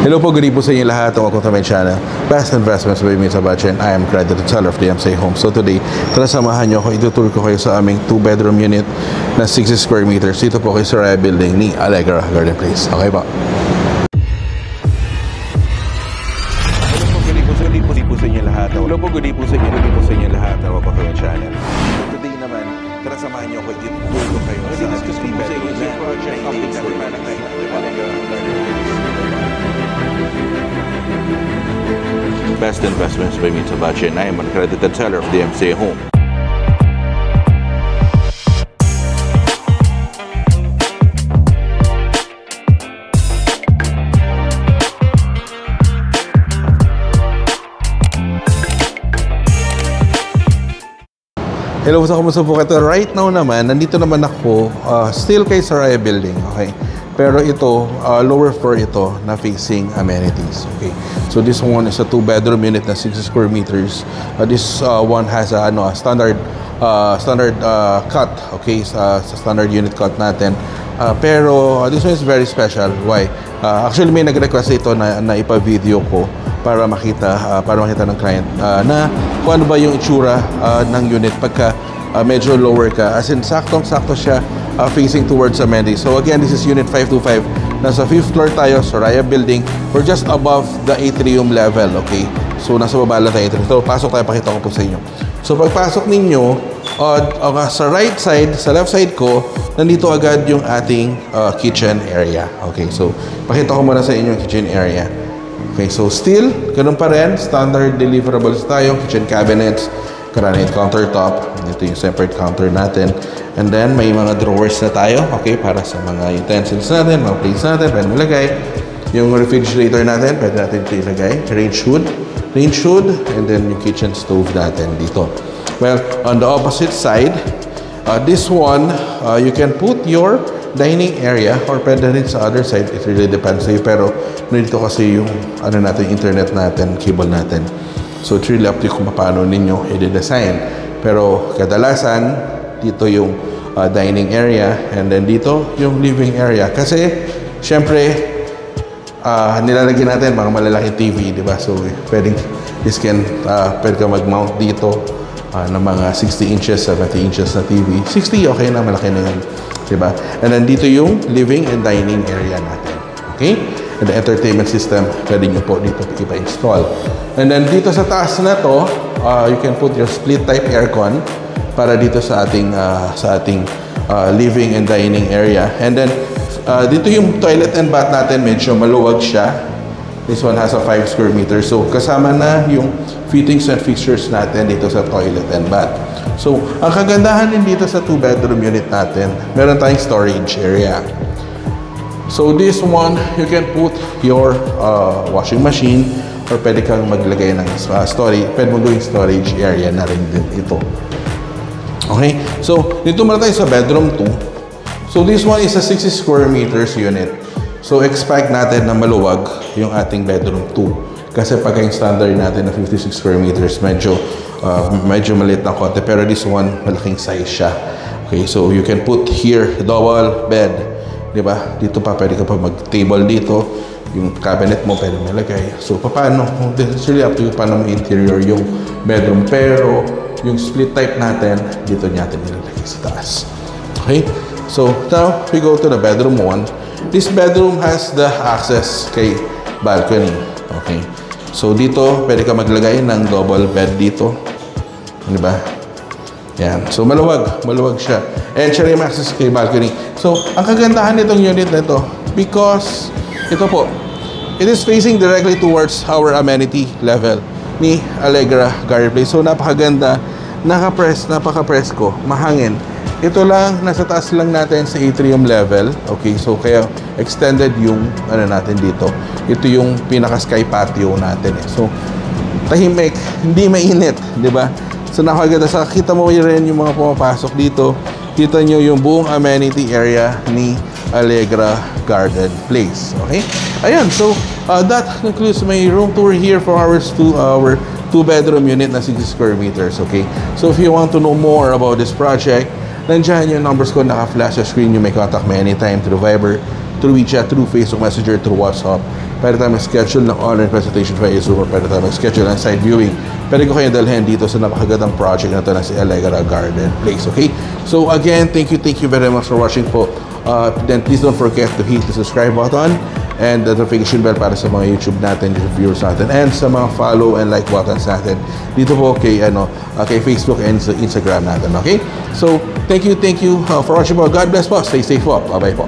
Hello po, good evening po sa inyo lahat. Welcome to my channel, Best Investments by Mr. Bache, and I am credited seller of the DMCA Home. So today, tara samahan nyo ako, itutur ko kayo sa aming 2-bedroom unit na 60 square meters. Dito po kay Soraya Building ni Allegra Garden Place. Okay ba? Hello po, good evening po sa inyo lahat. Welcome to my channel. Today naman, tara samahan nyo ako, itutur ko kayo sa aming 2-bedroom project. Best Investments by Mr. Bache, and I am an accredited seller of the DMCA Home. Hello, kumusta po kayo? Right now naman, nandito naman ako, still kay Soraya Building, okay? Pero ito, lower floor ito na facing amenities, okay? So this one is a 2-bedroom unit na 60 square meters. This one has a standard cut, okay? Sa standard unit cut natin. Pero this one is very special. Why? Actually, may nag-request ito na ipa-video ko para makita ng client na kung ano ba yung itsura ng unit pagka medyo lower ka. As in, saktong-sakto siya facing towards amenities. So again, this is unit 525. Nasa 5th floor tayo, Soraya Building. We're just above the atrium level, okay? So nasa baba lang tayo atrium. So pasok tayo, pakita ko po sa inyo. So pagpasok ninyo, sa right side, sa left side ko, nandito agad yung ating kitchen area. Okay, so pakita ko muna sa inyo yung kitchen area. Okay, so still, ganun pa rin, standard deliverables tayo, kitchen cabinets, granite countertop. Ito yung separate counter natin. And then, may mga drawers na tayo, okay, para sa mga utensils natin, mga plates natin, pwede nilagay. Yung refrigerator natin, pwede natin ito ilagay. Range hood, and then yung kitchen stove natin dito. Well, on the opposite side, this one, you can put your dining area or pwede rin sa other side. It really depends sa'yo. Pero, nandito kasi yung internet natin, cable natin. So, it's really up to you kung paano ninyo i-design. Pero, kadalasan, dito yung dining area and then dito yung living area. Kasi, syempre, nilalagyan natin mga malalaking TV, di ba? So, pwede ka mag-mount dito ng mga 60 inches, 70 inches na TV. 60, okay na, malaki na yan. Diba? And then dito yung living and dining area natin. Okay? And the entertainment system, pwede nyo po dito ipa-install. And then dito sa taas na to, you can put your split type aircon para dito sa ating living and dining area. And then dito yung toilet and bath natin, medyo maluwag siya. This one has a 5 square meters. So kasama na yung fittings and fixtures natin dito sa toilet and bath. So, ang kagandahan din dito sa 2-bedroom unit natin, meron tayong storage area. So, this one, you can put your washing machine or pwede kang maglagay ng storage. Pwede mo gawing storage area na rin din ito. Okay? So, dito muna tayo sa bedroom 2. So, this one is a 60 square meters unit. So, expect natin na maluwag yung ating bedroom 2. Kasi pagka yung standard natin na 56 square meters, medyo maliit na konti. Pero this one, malaking size siya. Okay, so you can put here, double bed. Diba? Dito pa, pwede ka pa mag-table dito. Yung cabinet mo, pwede malagay. So, paano? It's really up to you paano mo interior yung bedroom. Pero, yung split type natin, dito natin nilalagay sa taas. Okay? So, now, we go to the bedroom 1. This bedroom has the access kay balcony. Okay? So, dito, pwede ka maglagay ng double bed dito. Di ba? Yan. So, maluwag siya. And siya rin access kay balcony. So, ang kagandahan nitong unit na ito, because, ito po, it is facing directly towards our amenity level ni Allegra Garden Place. So, napakaganda. Napaka-presko. Mahangin. Ito lang, nasa taas lang natin sa atrium level. Okay, so kaya extended yung natin dito. Ito yung pinaka-sky patio natin. So, tahimik, hindi mainit, di ba? So, nakaganda. Sa kita mo rin yung mga pumapasok dito. Kita nyo yung buong amenity area ni Allegra Garden Place. Okay? Ayan, so that concludes my room tour here for our 2-bedroom unit na 60 square meters. Okay? So, if you want to know more about this project, nandiyan yung numbers ko naka-flash sa screen. You may contact me anytime through Viber, through WeChat, through Facebook Messenger, through WhatsApp. pwede tayo mag-schedule ng online presentation via Zoom, or pwede tayo mag-schedule ng side viewing. Pwede ko kayo dalhin dito sa napakagandang project na ito na si Allegra Garden Place, okay? So again, thank you very much for watching po. Then please don't forget to hit the subscribe button and the notification bell para sa mga YouTube natin, YouTube viewers natin, and sa mga follow and like buttons natin dito po kay kay Facebook and sa Instagram natin, okay? So thank you for watching po. God bless po. Stay safe po. Bye-bye po.